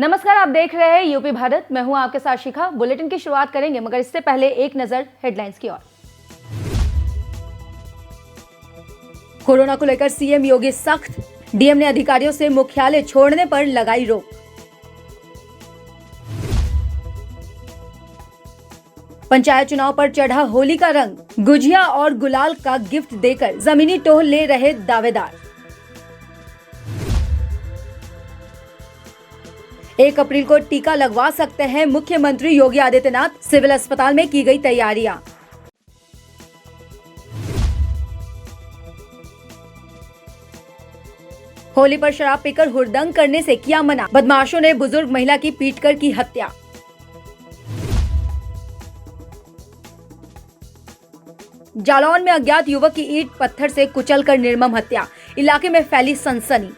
नमस्कार, आप देख रहे हैं यूपी भारत। मैं हूं आपके साथ शिखा। बुलेटिन की शुरुआत करेंगे, मगर इससे पहले एक नजर हेडलाइंस की ओर। कोरोना को लेकर सीएम योगी सख्त, डीएम ने अधिकारियों से मुख्यालय छोड़ने पर लगाई रोक। पंचायत चुनाव पर चढ़ा होली का रंग, गुजिया और गुलाल का गिफ्ट देकर जमीनी टोह ले रहे दावेदार। 1 अप्रैल को टीका लगवा सकते हैं मुख्यमंत्री योगी आदित्यनाथ, सिविल अस्पताल में की गई तैयारियां। होली पर शराब पीकर हुड़दंग करने से किया मना, बदमाशों ने बुजुर्ग महिला की पीटकर की हत्या। जालौन में अज्ञात युवक की ईंट पत्थर से कुचलकर निर्मम हत्या, इलाके में फैली सनसनी।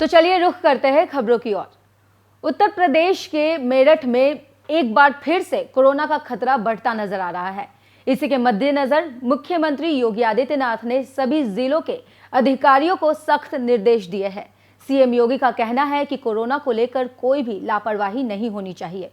तो चलिए रुख करते हैं खबरों की ओर। उत्तर प्रदेश के मेरठ में एक बार फिर से कोरोना का खतरा बढ़ता नजर आ रहा है। इसी के मद्देनजर मुख्यमंत्री योगी आदित्यनाथ ने सभी जिलों के अधिकारियों को सख्त निर्देश दिए हैं। सीएम योगी का कहना है कि कोरोना को लेकर कोई भी लापरवाही नहीं होनी चाहिए।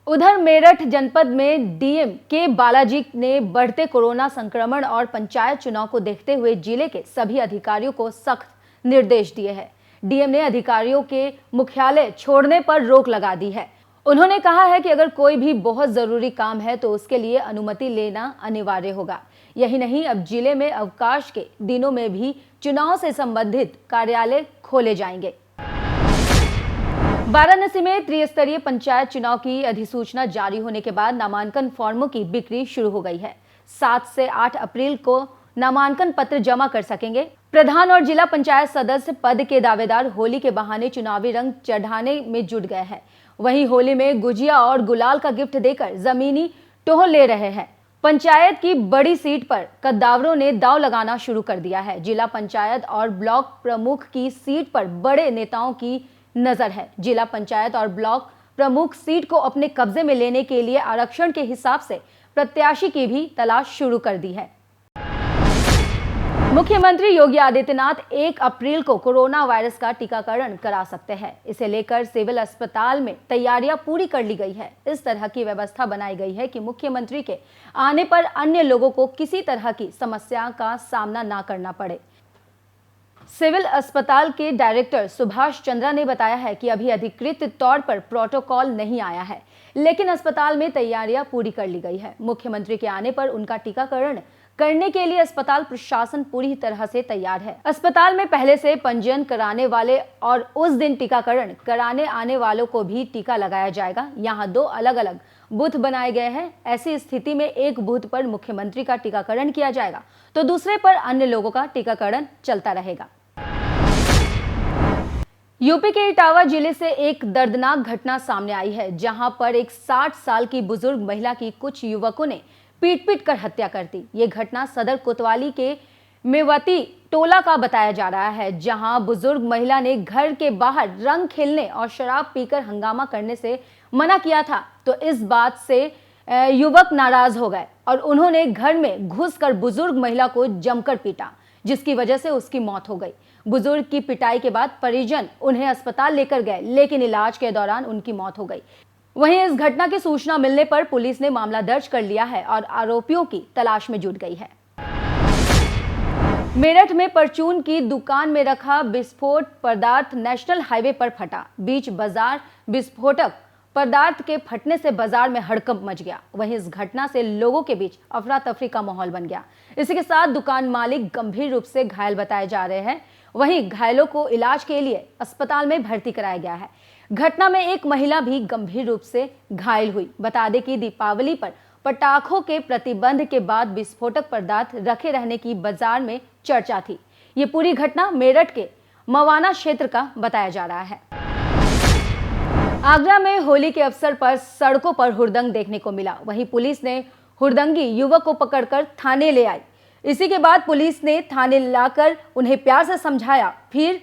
उधर मेरठ जनपद में डीएम के बालाजी ने बढ़ते कोरोना संक्रमण और पंचायत चुनाव को देखते हुए जिले के सभी अधिकारियों को सख्त निर्देश दिए हैं। डीएम ने अधिकारियों के मुख्यालय छोड़ने पर रोक लगा दी है। उन्होंने कहा है कि अगर कोई भी बहुत जरूरी काम है तो उसके लिए अनुमति लेना अनिवार्य होगा। यही नहीं, अब जिले में अवकाश के दिनों में भी चुनाव से संबंधित कार्यालय खोले जाएंगे। वाराणसी में त्रिस्तरीय पंचायत चुनाव की अधिसूचना जारी होने के बाद नामांकन फॉर्मों की बिक्री शुरू हो गई है। 7 से 8 अप्रैल को नामांकन पत्र जमा कर सकेंगे। प्रधान और जिला पंचायत सदस्य पद के दावेदार होली के बहाने चुनावी रंग चढ़ाने में जुट गए हैं। वहीं होली में गुजिया और गुलाल का गिफ्ट देकर जमीनी टोह ले रहे हैं। पंचायत की बड़ी सीट पर कद्दावरों ने दांव लगाना शुरू कर दिया है। जिला पंचायत और ब्लॉक प्रमुख की सीट पर बड़े नेताओं की नजर है। जिला पंचायत और ब्लॉक प्रमुख सीट को अपने कब्जे में लेने के लिए आरक्षण के हिसाब से प्रत्याशी की भी तलाश शुरू कर दी है। मुख्यमंत्री योगी आदित्यनाथ 1 अप्रैल को कोरोना वायरस का टीकाकरण करा सकते हैं। इसे लेकर सिविल अस्पताल में तैयारियां पूरी कर ली गई है। इस तरह की व्यवस्था बनाई गई है कि मुख्यमंत्री के आने पर अन्य लोगों को किसी तरह की समस्या का सामना ना करना पड़े। सिविल अस्पताल के डायरेक्टर सुभाष चंद्रा ने बताया है कि अभी अधिकृत तौर पर प्रोटोकॉल नहीं आया है, लेकिन अस्पताल में तैयारियां पूरी कर ली गई है। मुख्यमंत्री के आने पर उनका टीकाकरण करने के लिए अस्पताल प्रशासन पूरी तरह से तैयार है। अस्पताल में पहले से पंजीयन कराने वाले और उस दिन टीकाकरण कराने आने वालों को भी टीका लगाया जाएगा। यहाँ 2 अलग-अलग बूथ बनाए गए हैं। ऐसी स्थिति में एक बूथ पर मुख्यमंत्री का टीकाकरण किया जाएगा तो दूसरे पर अन्य लोगों का टीकाकरण चलता रहेगा। यूपी के इटावा जिले से एक दर्दनाक घटना सामने आई है, जहां पर एक 60 साल की बुजुर्ग महिला की कुछ युवकों ने पीट कर हत्या कर दी। ये घटना सदर कोतवाली के मेवती टोला का बताया जा रहा है, जहां बुजुर्ग महिला ने घर के बाहर रंग खेलने और शराब पीकर हंगामा करने से मना किया था। तो इस बात से युवक नाराज हो गए और उन्होंने घर में घुसकर बुजुर्ग महिला को जमकर पीटा, जिसकी वजह से उसकी मौत हो गई। बुजुर्ग की पिटाई के बाद परिजन उन्हें अस्पताल लेकर गए, लेकिन इलाज के दौरान उनकी मौत हो गई। वहीं इस घटना की सूचना मिलने पर पुलिस ने मामला दर्ज कर लिया है और आरोपियों की तलाश में जुट गई है। मेरठ में परचून की दुकान में रखा विस्फोट पदार्थ नेशनल हाईवे पर फटा। बीच बाजार विस्फोटक पदार्थ के फटने से बाजार में हड़कंप मच गया। वहीं इस घटना से लोगों के बीच अफरा तफरी का माहौल बन गया। इसी के साथ दुकान मालिक गंभीर रूप से घायल बताए जा रहे हैं। वहीं घायलों को इलाज के लिए अस्पताल में भर्ती कराया गया है। घटना में एक महिला भी गंभीर रूप से घायल हुई। बता दें कि दीपावली पर पटाखों के प्रतिबंध के बाद विस्फोटक पदार्थ रखे रहने की बाजार में चर्चा थी। ये पूरी घटना मेरठ के मवाना क्षेत्र का बताया जा रहा है। आगरा में होली के अवसर पर सड़कों पर हुड़दंग देखने को मिला। वहीं पुलिस ने हुड़दंगी युवक को पकड़कर थाने ले आई। इसी के बाद पुलिस ने थाने लाकर उन्हें प्यार से समझाया, फिर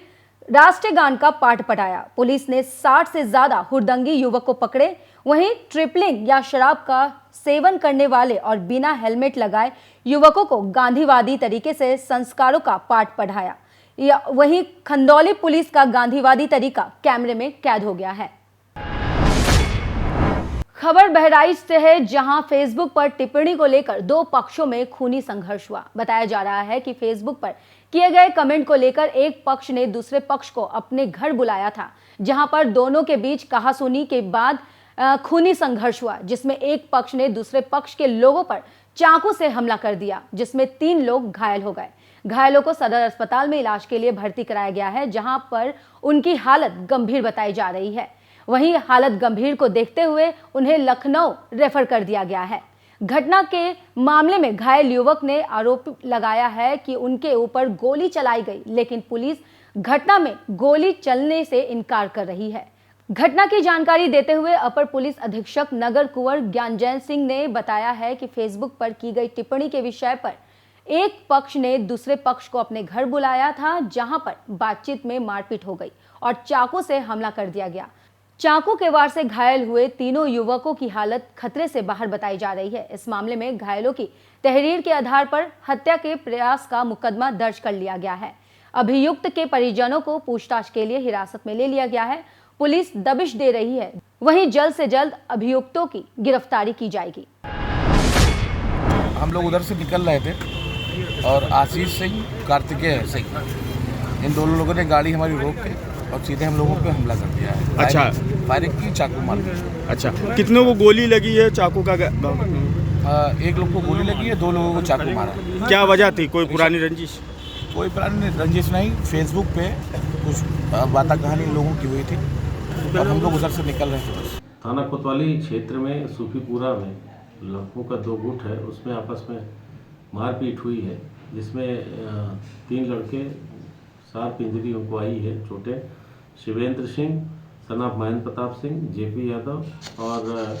राष्ट्रीय गान का पाठ पढ़ाया। पुलिस ने 60 से ज्यादा हुड़दंगी युवक को पकड़े। वहीं ट्रिपलिंग या शराब का सेवन करने वाले और बिना हेलमेट लगाए युवकों को गांधीवादी तरीके से संस्कारों का पाठ पढ़ाया। वहीं खंदौली पुलिस का गांधीवादी तरीका कैमरे में कैद हो गया है। खबर बहराइच से है, जहां फेसबुक पर टिप्पणी को लेकर दो पक्षों में खूनी संघर्ष हुआ। बताया जा रहा है कि फेसबुक पर किए गए कमेंट को लेकर एक पक्ष ने दूसरे पक्ष को अपने घर बुलाया था, जहां पर दोनों के बीच कहासुनी के बाद खूनी संघर्ष हुआ, जिसमें एक पक्ष ने दूसरे पक्ष के लोगों पर चाकू से हमला कर दिया, जिसमें 3 लोग घायल हो गए। घायलों को सदर अस्पताल में इलाज के लिए भर्ती कराया गया है, जहां पर उनकी हालत गंभीर बताई जा रही है। वहीं हालत गंभीर को देखते हुए उन्हें लखनऊ रेफर कर दिया गया है। घटना के मामले में घायल युवक ने आरोप लगाया है कि उनके ऊपर गोली चलाई गई, लेकिन पुलिस घटना में गोली चलने से इनकार कर रही है। घटना की जानकारी देते हुए अपर पुलिस अधीक्षक नगर कुंवर ज्ञानजैन सिंह ने बताया है कि फेसबुक पर की गई टिप्पणी के विषय पर एक पक्ष ने दूसरे पक्ष को अपने घर बुलाया था, जहां पर बातचीत में मारपीट हो गई और चाकू से हमला कर दिया गया। चाकू के वार से घायल हुए तीनों युवकों की हालत खतरे से बाहर बताई जा रही है। इस मामले में घायलों की तहरीर के आधार पर हत्या के प्रयास का मुकदमा दर्ज कर लिया गया है। अभियुक्त के परिजनों को पूछताछ के लिए हिरासत में ले लिया गया है। पुलिस दबिश दे रही है, वहीं जल्द से जल्द अभियुक्तों की गिरफ्तारी की जाएगी। हम लोग उधर से निकल रहे थे और आशीष सिंह, कार्तिकेय सिंह, इन दोनों लोगों ने गाड़ी हमारी रोक के और सीधे हम लोगों पे हमला कर दिया है। अच्छा, फायरिंग की, चाकू मार दी। अच्छा, कितनों को गोली लगी है? चाकू का एक लोग को गोली लगी है, 2 लोगों को चाकू मारा। क्या वजह थी? कोई पुरानी रंजिश? कोई पुरानी रंजिश नहीं, फेसबुक पे कुछ बात कहानी लोगों की हुई थी और हम लोग उधर से निकल रहे थे। बस थाना कोतवाली क्षेत्र में सूफीपुरा में लड़कों का 2 गुट है, उसमें आपस में मारपीट हुई है, जिसमें 3 लड़के शार्प इंजरी उनको आई है, चोटें। Shivendra Singh, son of Mahendra Pratap Singh, JP Yadav और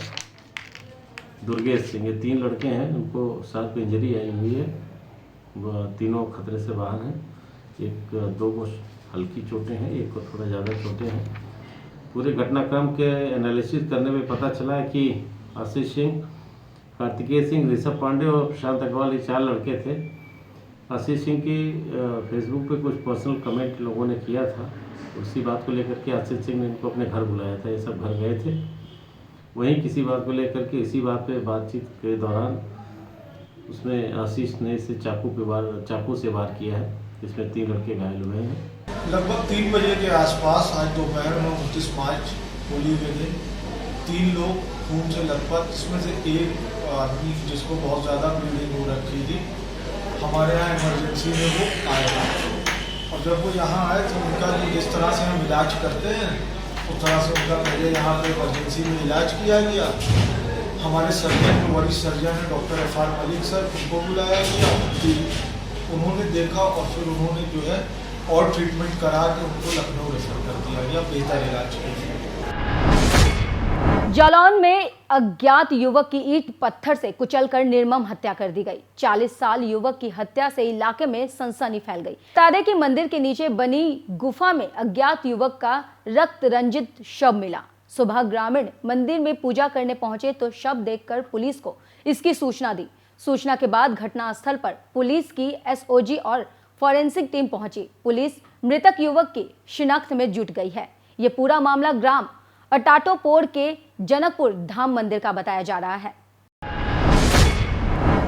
दुर्गेश सिंह, ये 3 लड़के हैं, उनको शार्प इंजरी आई हुई है। तीनों खतरे से बाहर हैं। 2 को हल्की चोटें हैं, एक को थोड़ा ज़्यादा चोटें हैं। पूरे घटनाक्रम के एनालिसिस करने में पता चला है कि आशीष सिंह, कार्तिकेय सिंह, ऋषभ पांडे और प्रशांत अग्रवाल, ये 4 लड़के थे। आशीष सिंह की फेसबुक पे कुछ पर्सनल कमेंट लोगों ने किया था, उसी बात को लेकर के आशीष सिंह ने इनको अपने घर बुलाया था। ये सब घर गए थे, वहीं किसी बात को लेकर के इसी बात पे बातचीत के दौरान उसमें आशीष ने इसे चाकू से वार किया है, जिसमें 3 लड़के घायल हुए हैं। लगभग 3 बजे के आसपास आज दोपहर में 29 मार्च होली के दिन 3 लोग खून से लथपथ, जिसमें से एक आदमी जिसको बहुत ज़्यादा ब्लीडिंग हो रखी थी, हमारे यहाँ इमरजेंसी में वो आया था। और जब वो यहाँ आए तो उनका जिस तरह से हम इलाज करते हैं उस तरह से उनका पहले यहाँ पे इमरजेंसी में इलाज किया गया। हमारे सर्जन, जो वरिष्ठ सर्जन हैं डॉक्टर FR मलिक सर, उनको बुलाया गया। उन्होंने देखा और फिर उन्होंने जो है और ट्रीटमेंट करा के उनको लखनऊ रेफर कर दिया गया बेहतर इलाज के लिए। जालौन में अज्ञात युवक की ईंट पत्थर से कुचलकर निर्मम हत्या कर दी गई। 40 साल युवक की हत्या से इलाके में सनसनी फैल गई। तारे के मंदिर के नीचे बनी गुफा में अज्ञात युवक का रक्त रंजित शव मिला। सुबह ग्रामीण मंदिर में पूजा करने पहुंचे तो शव देखकर पुलिस को इसकी सूचना दी। सूचना के बाद घटनास्थल पर पुलिस की SOG और फॉरेंसिक टीम पहुंची। पुलिस मृतक युवक की शिनाख्त में जुट गई है। ये पूरा मामला ग्राम अटाटोपोर के जनकपुर धाम मंदिर का बताया जा रहा है।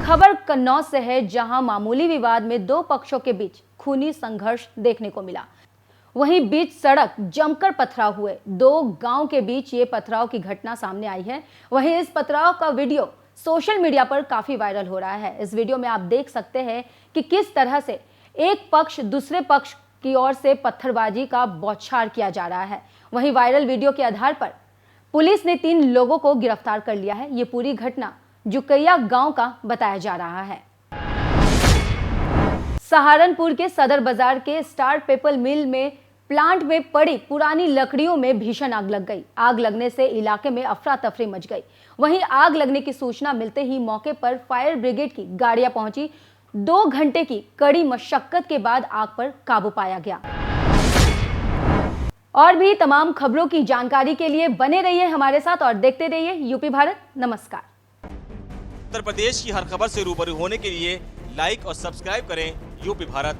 खबर कन्नौज से है, जहां मामूली विवाद में 2 पक्षों के बीच खूनी संघर्ष देखने को मिला। वहीं बीच सड़क जमकर पथराव हुए। 2 गांव के बीच ये पथराव की घटना सामने आई है। वहीं इस पथराव का वीडियो सोशल मीडिया पर काफी वायरल हो रहा है। इस वीडियो में आप देख सकते हैं कि किस तरह से एक पक्ष दूसरे पक्ष की ओर से पत्थरबाजी का बौछार किया जा रहा है। वहीं वायरल वीडियो के आधार पर पुलिस ने 3 लोगों को गिरफ्तार कर लिया है। ये पूरी घटना जुकैया गांव का बताया जा रहा है। सहारनपुर के सदर बाजार के स्टार पेपर मिल में प्लांट में पड़ी पुरानी लकड़ियों में भीषण आग लग गई। आग लगने से इलाके में अफरा तफरी मच गई। वहीं आग लगने की सूचना मिलते ही मौके पर फायर ब्रिगेड की गाड़ियां पहुंची। 2 घंटे की कड़ी मशक्कत के बाद आग पर काबू पाया गया। और भी तमाम खबरों की जानकारी के लिए बने रहिए हमारे साथ और देखते रहिए यूपी भारत। नमस्कार। उत्तर प्रदेश की हर खबर से रूबरू होने के लिए लाइक और सब्सक्राइब करें यूपी भारत।